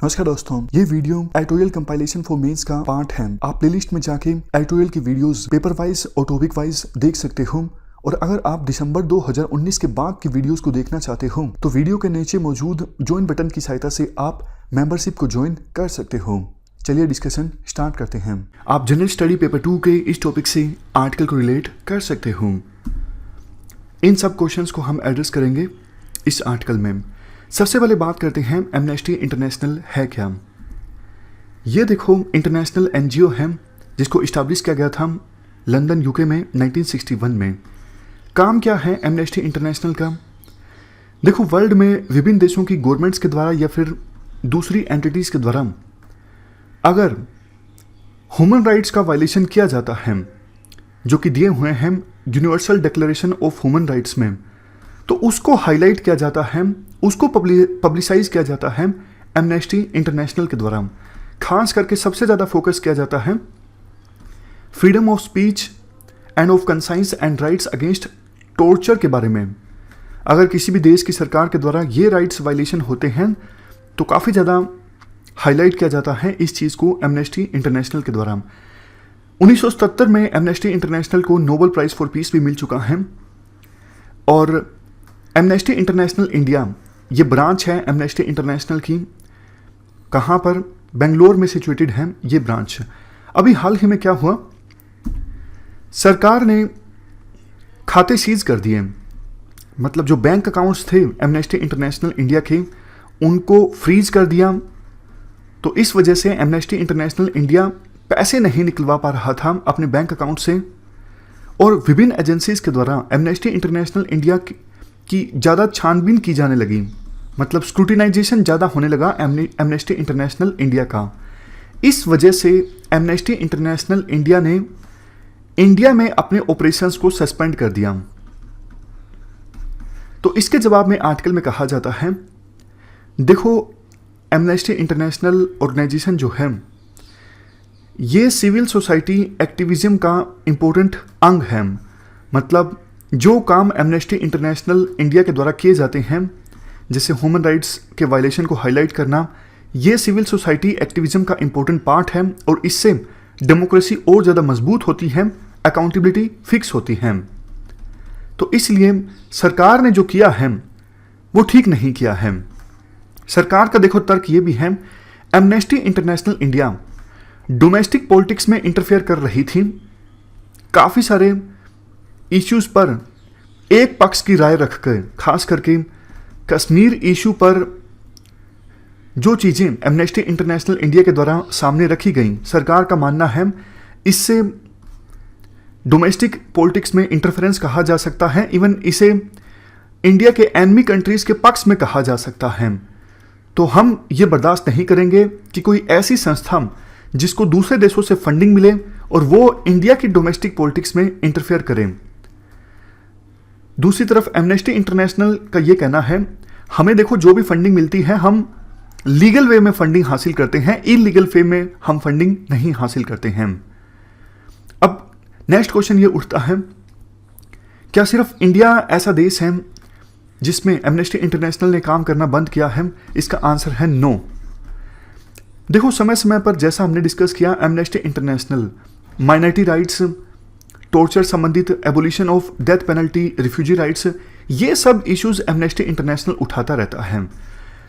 नमस्कार दोस्तों, ये video editorial compilation for mains का पार्ट है। आप प्लेलिस्ट में जाके एडिटोरियल की वीडियोस पेपर वाइज और टॉपिक वाइज देख सकते हो। और अगर आप दिसंबर 2019 के बाद की वीडियोस को देखना चाहते हो तो वीडियो के नीचे मौजूद ज्वाइन बटन की सहायता से आप मेंबरशिप को ज्वाइन कर सकते हो। चलिए डिस्कशन स्टार्ट करते हैं। आप जनरल स्टडी पेपर 2 के इस टॉपिक से आर्टिकल को रिलेट कर सकते हो। इन सब क्वेश्चंस को हम एड्रेस करेंगे इस आर्टिकल में। सबसे पहले बात करते हैं एमनेस्टी इंटरनेशनल है क्या। ये देखो इंटरनेशनल एनजीओ है जिसको इस्टेब्लिश किया गया था लंदन यूके में 1961 में। काम क्या है एमनेस्टी इंटरनेशनल का? देखो वर्ल्ड में विभिन्न देशों की गवर्नमेंट्स के द्वारा या फिर दूसरी एंटिटीज के द्वारा अगर ह्यूमन राइट्स का वायलेशन किया जाता है जो कि दिए हुए हैं universal declaration of human rights में, तो उसको हाईलाइट किया जाता है, उसको पब्लिसाइज किया जाता है एमनेस्टी इंटरनेशनल के द्वारा। खास करके सबसे ज़्यादा फोकस किया जाता है freedom of speech end of conscience and rights against torture के बारे में। अगर किसी भी देश की सरकार के द्वारा ये राइट्स वायलेशन होते हैं तो काफ़ी ज़्यादा हाईलाइट किया जाता है इस चीज़ को एमनेस्टी इंटरनेशनल के द्वारा। 1977 में एमनेस्टी इंटरनेशनल को नोबेल प्राइज़ फॉर पीस भी मिल चुका है। और एमनेस्टी इंटरनेशनल इंडिया ये ब्रांच है एमनेस्टी इंटरनेशनल की। कहाँ पर? बेंगलोर में सिचुएटेड है ये ब्रांच। अभी हाल ही में क्या हुआ, सरकार ने खाते सीज कर दिए, मतलब जो बैंक अकाउंट्स थे एमनेस्टी इंटरनेशनल इंडिया के उनको फ्रीज कर दिया। तो इस वजह से एमनेस्टी इंटरनेशनल इंडिया पैसे नहीं निकलवा पा रहा था अपने बैंक अकाउंट से। और विभिन्न एजेंसीज के द्वारा एमनेस्टी इंटरनेशनल इंडिया की ज़्यादा छानबीन की जाने लगी, मतलब स्क्रूटिनाइजेशन ज़्यादा होने लगा एमनेस्टी इंटरनेशनल इंडिया का। इस वजह से एमनेस्टी इंटरनेशनल इंडिया ने इंडिया में अपने ऑपरेशंस को सस्पेंड कर दिया। तो इसके जवाब में आर्टिकल में कहा जाता है, देखो एमनेस्टी इंटरनेशनल ऑर्गेनाइजेशन जो है ये सिविल सोसाइटी एक्टिविज्म का इम्पोर्टेंट अंग है। मतलब जो काम एमनेस्टी इंटरनेशनल इंडिया के द्वारा किए जाते हैं जैसे ह्यूमन राइट्स के वायलेशन को हाईलाइट करना, ये सिविल सोसाइटी एक्टिविज्म का इम्पोर्टेंट पार्ट है और इससे डेमोक्रेसी और ज़्यादा मजबूत होती है, अकाउंटेबिलिटी फिक्स होती है। तो इसलिए सरकार ने जो किया है वो ठीक नहीं किया है। सरकार का देखो तर्क ये भी है, amnesty international India domestic politics में इंटरफेयर कर रही थी। काफ़ी सारे इश्यूज पर एक पक्ष की राय रखकर, खास करके कश्मीर इशू पर जो चीज़ें एमनेस्टी इंटरनेशनल इंडिया के द्वारा सामने रखी गई, सरकार का मानना है इससे डोमेस्टिक पॉलिटिक्स में इंटरफेरेंस कहा जा सकता है। इवन इसे इंडिया के एनिमी कंट्रीज के पक्ष में कहा जा सकता है। तो हम ये बर्दाश्त नहीं करेंगे कि कोई ऐसी संस्था जिसको दूसरे देशों से फंडिंग मिले और वो इंडिया की डोमेस्टिक पॉलिटिक्स में इंटरफेयर करें। दूसरी तरफ एमनेस्टी इंटरनेशनल का ये कहना है, हमें देखो जो भी फंडिंग मिलती है हम लीगल वे में फंडिंग हासिल करते हैं, इलीगल वे में हम फंडिंग नहीं हासिल करते हैं। अब नेक्स्ट क्वेश्चन ये उठता है, क्या सिर्फ इंडिया ऐसा देश है जिसमें एमनेस्टी इंटरनेशनल ने काम करना बंद किया है? इसका आंसर है नो। देखो समय समय पर जैसा हमने डिस्कस किया, amnesty international minority rights, torture संबंधित, abolition of death penalty, refugee rights, ये सब इश्यूज एमनेस्टी इंटरनेशनल उठाता रहता है।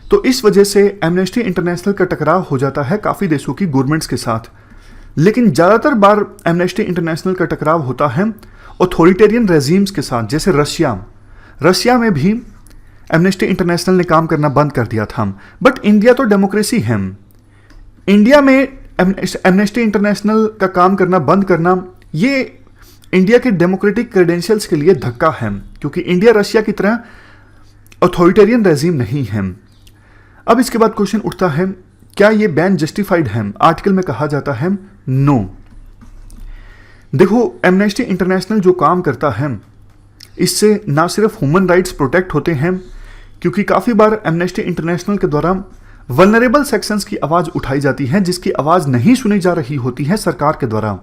तो इस वजह से एमनेस्टी इंटरनेशनल का टकराव हो जाता है काफ़ी देशों की गवर्नमेंट्स के साथ। लेकिन ज़्यादातर बार एमनेस्टी इंटरनेशनल का टकराव होता है ऑथोरिटेरियन रेजीम्स के साथ, जैसे रशिया में भी एमनेस्टी इंटरनेशनल ने काम करना बंद कर दिया था। बट इंडिया तो डेमोक्रेसी है, इंडिया में एमनेस्टी इंटरनेशनल का काम करना बंद करना ये इंडिया के डेमोक्रेटिक क्रेडेंशियल्स के लिए धक्का है, क्योंकि इंडिया रशिया की तरह ऑथोरिटेरियन रेजीम नहीं है। अब इसके बाद क्वेश्चन उठता है, क्या ये बैन जस्टिफाइड है? आर्टिकल में कहा जाता है नो। देखो एमनेस्टी इंटरनेशनल जो काम करता है इससे ना सिर्फ ह्यूमन राइट्स प्रोटेक्ट होते हैं, क्योंकि काफ़ी बार एमनेस्टी इंटरनेशनल के द्वारा वल्नरेबल सेक्शंस की आवाज़ उठाई जाती है जिसकी आवाज़ नहीं सुनी जा रही होती है सरकार के द्वारा।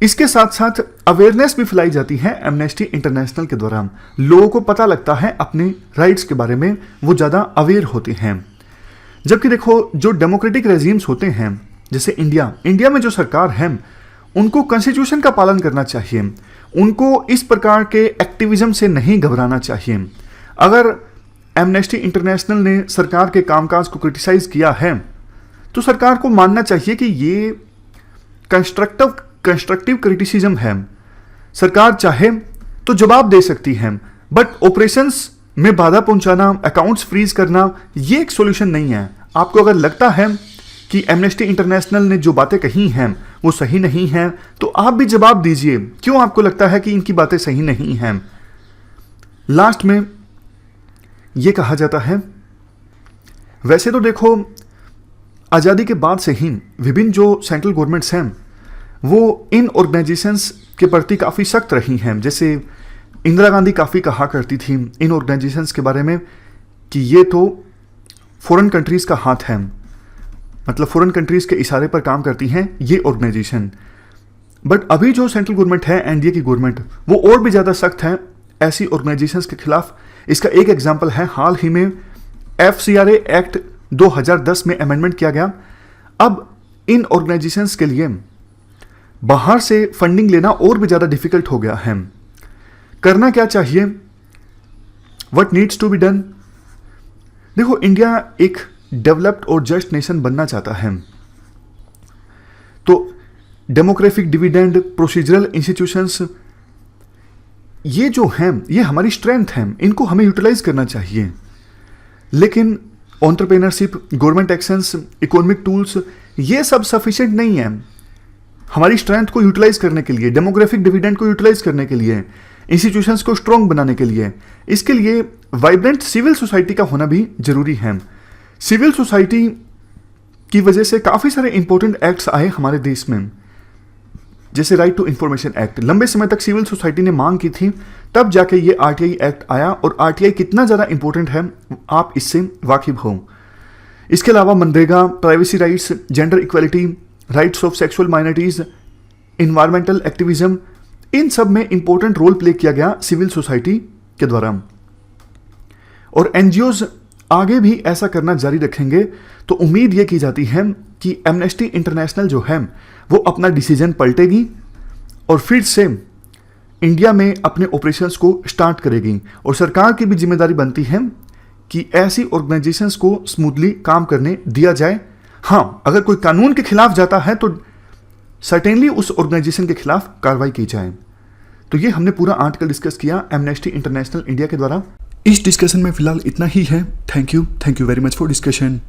इसके साथ साथ अवेयरनेस भी फैलाई जाती है एमनेस्टी इंटरनेशनल के द्वारा। लोगों को पता लगता है अपने राइट्स के बारे में, वो ज़्यादा अवेयर होते हैं। जबकि देखो जो डेमोक्रेटिक रेजिम्स होते हैं जैसे इंडिया में जो सरकार है उनको कॉन्स्टिट्यूशन का पालन करना चाहिए, उनको इस प्रकार के एक्टिविज्म से नहीं घबराना चाहिए। अगर एमनेस्टी इंटरनेशनल ने सरकार के कामकाज को क्रिटिसाइज किया है तो सरकार को मानना चाहिए कि ये कंस्ट्रक्टिव क्रिटिसिज्म है। सरकार चाहे तो जवाब दे सकती है, बट ऑपरेशंस में बाधा पहुंचाना, अकाउंट्स फ्रीज करना, ये एक सॉल्यूशन नहीं है। आपको अगर लगता है कि एमनेस्टी इंटरनेशनल ने जो बातें कही हैं वो सही नहीं हैं, तो आप भी जवाब दीजिए क्यों आपको लगता है कि इनकी बातें सही नहीं हैं। लास्ट में ये कहा जाता है, वैसे तो देखो आज़ादी के बाद से ही विभिन्न जो सेंट्रल गवर्नमेंट्स हैं वो इन ऑर्गेनाइजेशंस के प्रति काफ़ी सख्त रही हैं। जैसे इंदिरा गांधी काफ़ी कहा करती थी इन ऑर्गेनाइजेशंस के बारे में कि ये तो फॉरेन कंट्रीज़ का हाथ है, मतलब फॉरेन कंट्रीज़ के इशारे पर काम करती हैं ये ऑर्गेनाइजेशन। बट अभी जो सेंट्रल गवर्नमेंट है, एनडीए की गवर्नमेंट, वो और भी ज़्यादा सख्त है ऐसी ऑर्गेनाइजेशंस के खिलाफ। इसका एक एग्जाम्पल है, हाल ही में FCRA एक्ट 2010 में अमेंडमेंट किया गया। अब इन ऑर्गेनाइजेशंस के लिए बाहर से फंडिंग लेना और भी ज़्यादा डिफिकल्ट हो गया है। करना क्या चाहिए, what needs to be done. देखो इंडिया एक डेवलप्ड और जस्ट नेशन बनना चाहता है, तो डेमोक्रेटिक डिविडेंड, प्रोसीजरल इंस्टीट्यूशंस, ये जो हैं ये हमारी स्ट्रेंथ हैं, इनको हमें यूटिलाइज करना चाहिए। लेकिन entrepreneurship, government actions, economic tools, ये सब सफिशिएंट नहीं है हमारी स्ट्रेंथ को यूटिलाइज करने के लिए, डेमोग्राफिक डिविडेंड को यूटिलाइज करने के लिए, इंस्टीट्यूशंस को स्ट्रॉन्ग बनाने के लिए। इसके लिए वाइब्रेंट सिविल सोसाइटी का होना भी जरूरी है। सिविल सोसाइटी की वजह से काफ़ी सारे इंपॉर्टेंट एक्ट्स आए हमारे देश में, जैसे राइट टू इंफॉर्मेशन एक्ट। लंबे समय तक सिविल सोसाइटी ने मांग की थी, तब जाके ये RTI एक्ट आया, और RTI कितना ज़्यादा इंपॉर्टेंट है आप इससे वाकिफ हो। इसके अलावा MNREGA, privacy rights, gender equality, rights of sexual minorities, environmental activism, इन सब में इंपॉर्टेंट रोल प्ले किया गया सिविल सोसाइटी के द्वारा। और NGOs आगे भी ऐसा करना जारी रखेंगे। तो उम्मीद ये की जाती है कि एमनेस्टी इंटरनेशनल जो है वो अपना डिसीजन पलटेगी और फिर से इंडिया में अपने ऑपरेशंस को स्टार्ट करेगी। और सरकार की भी जिम्मेदारी बनती है कि ऐसी ऑर्गेनाइजेशंस को स्मूथली काम करने दिया जाए। हाँ, अगर कोई कानून के खिलाफ जाता है तो सर्टेनली उस ऑर्गेनाइजेशन के खिलाफ कार्रवाई की जाए। तो ये हमने पूरा आर्टिकल डिस्कस किया एमनेस्टी इंटरनेशनल इंडिया के द्वारा। इस डिस्कशन में फिलहाल इतना ही है। Thank you very much for discussion.